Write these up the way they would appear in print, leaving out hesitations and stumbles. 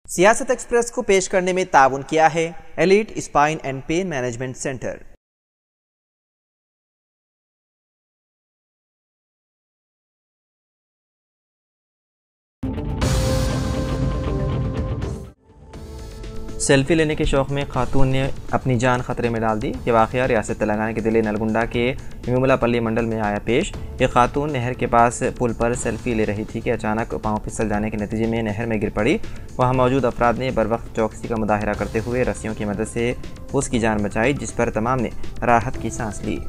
सियासत एक्सप्रेस को पेश करने में ताउन किया है elite spine and pain management centre. Selfie लेने के शौक़ में खातून ने अपनी जान खतरे में डाल दी। ये वाक़या रियासत तेलंगाना के ज़िले नलगुंडा के विमुलापल्ली मंडल में आया पेश। ये खातून नहर के पास पुल पर सेल्फी ले रही थी कि अचानक पाँव फिसल जाने के नतीजे में नहर में गिर पड़ी। वहाँ मौजूद अफराद ने बर वक्त चौकसी का मुजाहरा करते हुए रस्सियों की मदद से उसकी जान बचाई, जिस पर तमाम ने राहत की सांस ली।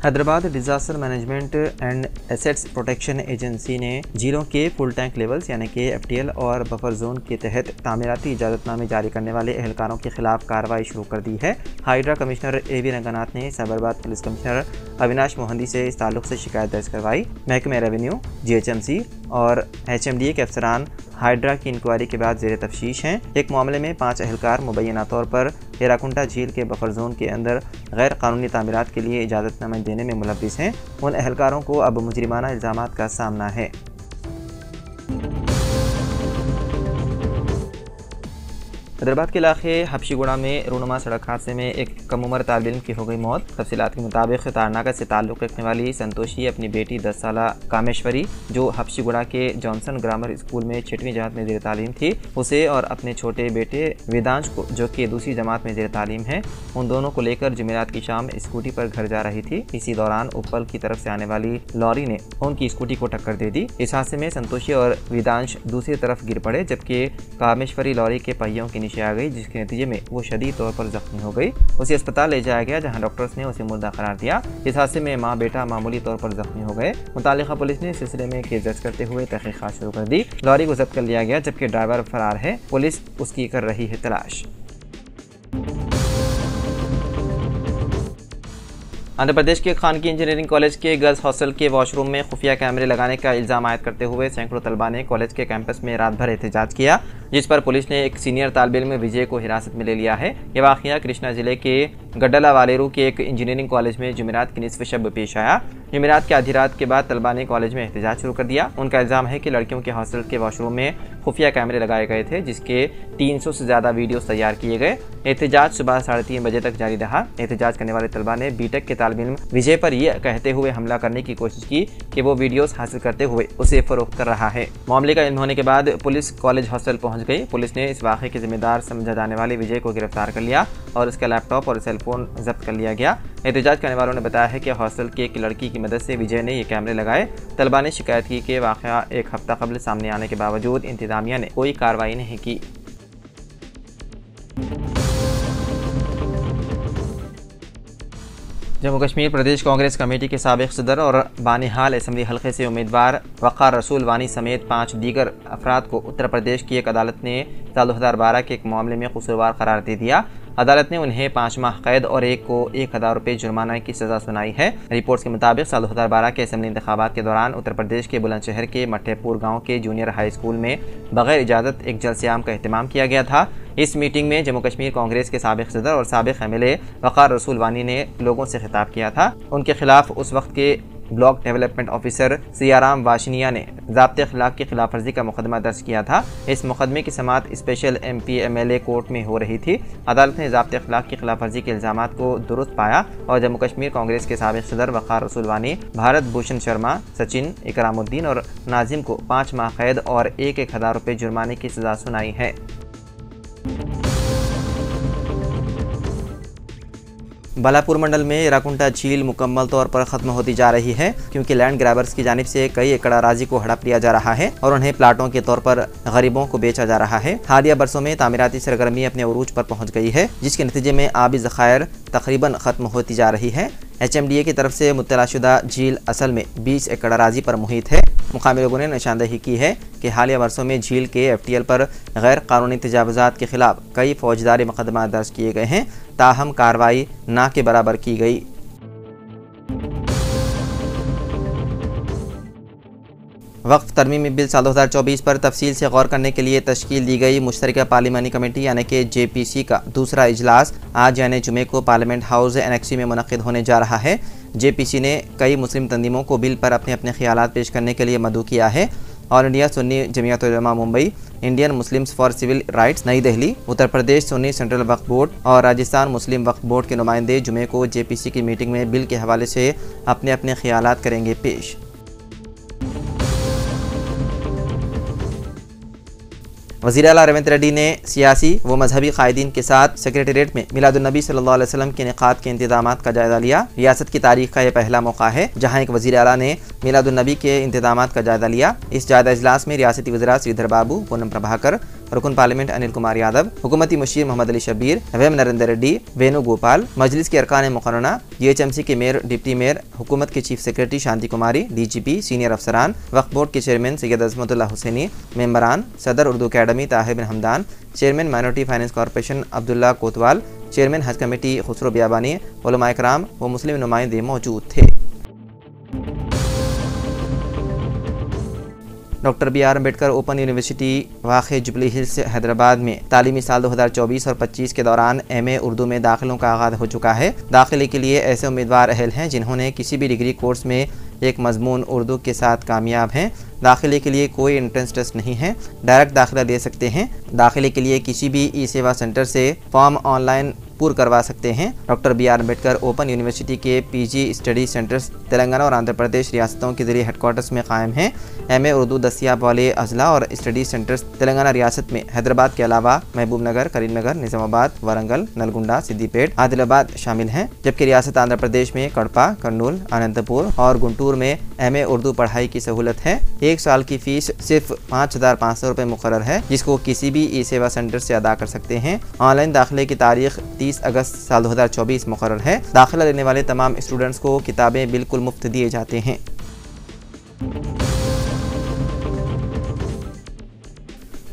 Hyderabad disaster management and assets protection agency ने झीलों के फुल टैंक लेवल्स यानी कि FTL और बफर जोन के तहत तामीराती इजाज़तनामे जारी करने वाले एहलकारों के खिलाफ कार्रवाई शुरू कर दी है। हाइड्रा कमिश्नर AV रंगनाथ ने साबरबाद पुलिस कमिश्नर अविनाश मोहंदी से इस ताल्लुक से शिकायत दर्ज करवाई। महकमे रेवेन्यू, GHMC और HMDA के अफसरान हाइड्रा की इंक्वायरी के बाद ज़ेर तफ्तीश हैं। एक मामले में 5 एहलकार मुबैना तौर पर हेराकुंटा झील के बफर जोन के अंदर गैर कानूनी तामीरात के लिए इजाज़तनामे देने में मुलव्विस हैं। उन एहलकारों को अब मुजरिमाना इल्ज़ामात का सामना है। हैदराबाद के इलाके हबशीगुड़ा में रूनुमा सड़क हादसे में एक कम उम्र तालिब इल्म की हो गई मौत। तफसीलात के मुताबिक तारनाका से ताल्लुक़ रखने वाली संतोषी अपनी बेटी 10 साला कामेश्वरी, जो हबशीगुड़ा के जॉनसन ग्रामर स्कूल में 6वीं जमात में ज़ेर तालीम थी, उसे और अपने छोटे बेटे वेदांश को, जो कि दूसरी जमात में ज़ेर तालीम है, उन दोनों को लेकर जुमेरात की शाम स्कूटी पर घर जा रही थी। इसी दौरान उपल की तरफ से आने वाली लॉरी ने उनकी स्कूटी को टक्कर दे दी। इस हादसे में संतोषी और वेदांश दूसरी तरफ गिर पड़े, जबकि कामेश्वरी लॉरी के पहियों के नीचे आ गई, जिसके नतीजे में वो शदीद तौर पर जख्मी हो गई। उसे अस्पताल ले जाया गया, जहां डॉक्टर्स ने उसे मुर्दा करार दिया। इस हादसे में मां बेटा मामूली तौर पर जख्मी हो गए। मुतालिका पुलिस ने सिलसिले में केस दर्ज करते हुए तहकीकात शुरू कर दी। लॉरी को जब्त कर लिया गया, जबकि ड्राइवर फरार है। पुलिस उसकी कर रही है तलाश। आंध्र प्रदेश के खानगी इंजीनियरिंग कॉलेज के गर्ल्स हॉस्टल के वॉशरूम में खुफिया कैमरे लगाने का इल्ज़ाम आयद करते हुए सैकड़ों तलबा ने कॉलेज के कैंपस में रात भर एहतजाज किया, जिस पर पुलिस ने एक सीनियर तालिब इल्म विजय को हिरासत में ले लिया है। यह वाक़या कृष्णा जिले के गड्डला वालेरू के एक इंजीनियरिंग कॉलेज में जुमेरात की निसफ शब पेश आया। जुमेरात की आधी रात के बाद तलबा ने कॉलेज में एहतजाज शुरू कर दिया। उनका इल्ज़ाम है कि लड़कियों के हॉस्टल के वॉशरूम में खुफिया कैमरे लगाए गए थे, जिसके 300 से ज़्यादा वीडियोस तैयार किए गए। एहतजाज सुबह 3:30 बजे तक जारी रहा। एहतजाज करने वाले तलबा ने बीटेक के तालिब इल्म विजय पर यह कहते हुए हमला करने की कोशिश की कि वो वीडियोस हासिल करते हुए उसे फरोख्त कर रहा है। मामले का इल्म होने के बाद पुलिस कॉलेज हॉस्टल पहुंच गई। पुलिस ने इस वाक़े के जिम्मेदार समझा जाने वाले विजय को गिरफ्तार कर लिया और उसका लैपटॉप और सेलफोन जब्त कर लिया गया। एहतजाज करने वालों ने बताया है कि हॉस्टल की एक लड़की की मदद से विजय ने ये कैमरे लगाए। तलबा ने शिकायत की कि वाक़या एक हफ्ता कबल सामने आने के बावजूद इंतजामिया ने कोई कार्रवाई नहीं की। जम्मू कश्मीर प्रदेश कांग्रेस कमेटी के साबिक़ सदर और बानिहाल असम्बली हल्के से उम्मीदवार वक़ार रसूल वानी समेत 5 दीगर अफराद को उत्तर प्रदेश की एक अदालत ने साल 2012 के एक मामले में कसूरवार करार दे दिया। अदालत ने उन्हें 5 माह कैद और एक को 1000 रुपये जुर्माना की सज़ा सुनाई है। रिपोर्ट्स के मुताबिक साल 2012 के असम्बली इंतखाबात के दौरान उत्तर प्रदेश के बुलंदशहर के मठेपुर गाँव के जूनियर हाई स्कूल में बगैर इजाज़त एक जलसे-आम का एहतमाम किया गया था। इस मीटिंग में जम्मू कश्मीर कांग्रेस के साबिक़ सदर और साबिक़ MLA वक़ार रसूल वानी ने लोगों से खिताब किया था। उनके खिलाफ उस वक्त के ब्लॉक डेवलपमेंट ऑफिसर सियाराम वाशनिया ने ज़ाब्ते खिलाफ की खिलाफ वर्जी का मुकदमा दर्ज किया था। इस मुकदमे की समाअत स्पेशल MP MLA कोर्ट में हो रही थी। अदालत ने ज़ाब्ते खिलाफ की खिलाफ वर्जी के इल्ज़ामात को दुरुस्त पाया और जम्मू कश्मीर कांग्रेस के साबिक़ सदर वक़ार रसूल वानी, भारत भूषण शर्मा, सचिन, इकरामुद्दीन और नाजिम को 5 माह कैद और 1000 रुपये जुर्माने की सज़ा सुनाई है। बालापुर मंडल में हेराकुंटा झील मुकम्मल तौर पर ख़त्म होती जा रही है, क्योंकि लैंड ग्रैबर्स की जानिब से कई एकड़ अराजी को हड़प लिया जा रहा है और उन्हें प्लाटों के तौर पर गरीबों को बेचा जा रहा है। हालिया बरसों में तामीराती सरगर्मी अपने उरूज पर पहुंच गई है, जिसके नतीजे में आबी ज़खायर तकरीबन ख़त्म होती जा रही है। HMDA की तरफ से मुत्तलाशुदा झील असल में 20 एकड़ अराजी पर मुहित है। मुकामी लोगों ने निशानदेही की है कि हालिया वर्षों में झील के FTL पर गैर कानूनी तजावुज़ात के खिलाफ कई फौजदारी मुकदमा दर्ज किए गए हैं, ताहम कार्रवाई ना के बराबर की गई। वक्फ तरमीमी बिल साल 2024 पर तफसील से गौर करने के लिए तश्कील दी गई मुश्तरका पार्लिमानी कमेटी यानी कि JPC का दूसरा इजलास आज यानी जुमे को पार्लियामेंट हाउस एनेक्सी में मुनक़िद होने जा रहा है। JPC ने कई मुस्लिम तंजीमों को बिल पर अपने अपने ख्यालात पेश करने के लिए मदऊ किया है। All India Sunni Jamiat Ulama Mumbai, Indian Muslims for civil rights New Delhi, Uttar Pradesh Sunni central Waqf board और राजस्थान मुस्लिम वक्फ बोर्ड के नुमाइंदे जुमे को JPC की मीटिंग में बिल के हवाले से अपने अपने ख्यालात करेंगे पेश। वज़ीर आला रेवंत रेड्डी ने सियासी व मजहबी कायदीन के साथ सेक्रेटेरिएट में मिलादुन्नबी सल्लल्लाहु अलैहि वसल्लम के इनेकाद के इंतजामात का जायज़ा लिया। रियासत की तारीख का यह पहला मौका है जहां एक वज़ीर आला ने मिलादुन्नबी के इंतजामात का जायज़ा लिया। इस जायज़ा इजलास में रियासती वज़रा श्रीधर बाबू, पूनम प्रभाकर, रुकन पार्लियामेंट अनिल कुमार यादव, हुकूमती मुशीर मोहम्मद अली शब्बीर, वेम नरेंद्र रेड्डी, वेणु गोपाल, मजलिस के अरकान मुकर्रना, DHMC के मेयर, डिप्टी मेयर, हुकूमत के chief secretary Shanti Kumari, DGP, senior अफसरान, वक्फ बोर्ड के चेयरमैन सैयद अज़मतुल्लाह हुसैनी, मेंबरान, सदर Urdu academy Tahir bin Hamdan, chairman minority finance corporation Abdullah Kotwal, chairman हज कमेटी खुसरो बियाबानी, उलमा इकराम व मुस्लिम नुमाइंदे मौजूद थे। Doctor BR Ambedkar open university वाक़े जुबली हिल्स हैदराबाद में तालीमी साल 2024 और 25 के दौरान MA उर्दू में दाखिलों का आगाज़ हो चुका है। दाखिले के लिए ऐसे उम्मीदवार अहल हैं जिन्होंने किसी भी डिग्री कोर्स में एक मजमून उर्दू के साथ कामयाब हैं। दाखिले के लिए कोई एंट्रेंस टेस्ट नहीं है, डायरेक्ट दाखिला दे सकते हैं। दाखिले के लिए किसी भी ई-सेवा सेंटर से फॉर्म ऑनलाइन पूर्ण करवा सकते हैं। Doctor BR Ambedkar open university के PG स्टडी सेंटर्स तेलंगाना और आंध्र प्रदेश रियासतों के ज़रिए हेडक्वार्टर्स में कायम हैं। MA उर्दू दस्तियाब वाले अजला और स्टडी सेंटर्स तेलंगाना रियासत में हैदराबाद के अलावा महबूब नगर, करीमनगर, निज़ामाबाद, वरंगल, नलगुंडा, सिद्दीपेट, आदिलाबाद शामिल हैं। जबकि रियासत आंध्र प्रदेश में कड़पा, कर्नूल, अनंतपुर और गुंटूर में MA उर्दू पढ़ाई की सहूलत है। एक साल की फ़ीस सिर्फ 5,500 रुपये मुकर्रर है, जिसको किसी भी ई-सेवा सेंटर से अदा कर सकते हैं। ऑनलाइन दाखिले की तारीख 30 अगस्त साल 2024 मुकर्रर है। दाखिला लेने वाले तमाम स्टूडेंट्स को किताबें बिल्कुल मुफ्त दिए जाते हैं।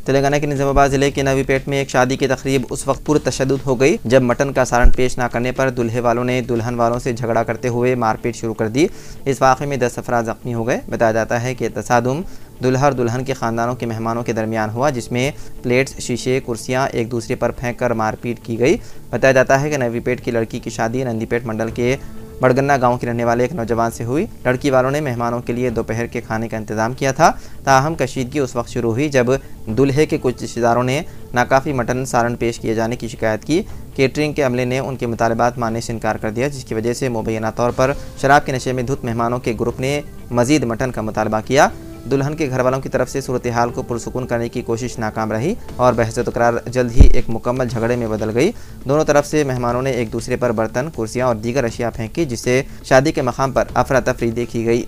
तेलंगाना के निज़ामाबाद ज़िले के नवीपेट में एक शादी की तकरीब उस वक्त पुरतशद्दुद हो गई जब मटन का सारण पेश ना करने पर दुल्हे वालों ने दुल्हन वालों से झगड़ा करते हुए मारपीट शुरू कर दी। इस वाक़े में 10 अफराद ज़ख्मी हो गए। बताया जाता है कि तसादुम दुल्हा और दुल्हन के ख़ानदानों के मेहमानों के दरमियान हुआ, जिसमें प्लेट्स, शीशे, कुर्सियाँ एक दूसरे पर फेंक कर मारपीट की गई। बताया जाता है कि नवीपेट की लड़की की शादी नंदीपेट मंडल के बड़गन्ना गांव के रहने वाले एक नौजवान से हुई। लड़की वालों ने मेहमानों के लिए दोपहर के खाने का इंतजाम किया था। ताहम कशीदगी उस वक्त शुरू हुई जब दूल्हे के कुछ रिश्तेदारों ने नाकाफ़ी मटन सारण पेश किए जाने की शिकायत की। केटरिंग के अमले ने उनके मुतालबात मानने से इनकार कर दिया, जिसकी वजह से मुबैना तौर पर शराब के नशे में धुत मेहमानों के ग्रुप ने मज़ीद मटन का मुतालबा किया। दुल्हन के घर वालों की तरफ से सूरत हाल को पुरसुकून करने की कोशिश नाकाम रही और बहस तकरार जल्द ही एक मुकम्मल झगड़े में बदल गई। दोनों तरफ से मेहमानों ने एक दूसरे पर बर्तन, कुर्सियां और दीगर अशिया फेंकी, जिससे शादी के मकाम पर अफरा तफरी देखी गई।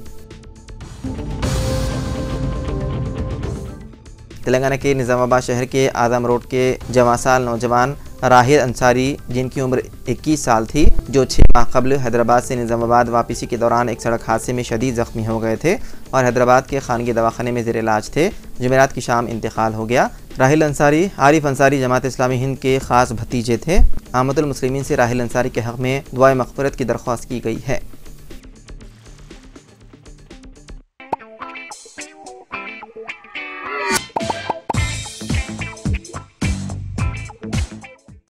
तेलंगाना के निज़ामाबाद शहर के आदम रोड के जवासाल नौजवान राहिल अंसारी, जिनकी उम्र 21 साल थी, जो 6 माह कबल हैदराबाद से निज़ामाबाद वापसी के दौरान एक सड़क हादसे में शदीद ज़ख्मी हो गए थे और हैदराबाद के खानगी दवाखाने में ज़ेर इलाज थे। जुमेरात की शाम इंतकाल हो गया। राहिल अंसारी आरिफ अंसारी जमात इस्लामी हिंद के ख़ास भतीजे थे। आमदुल मुस्लिमीन से राहिल अंसारी के हक़ में दुआए मग़फ़िरत की दरख्वास्त की गई है।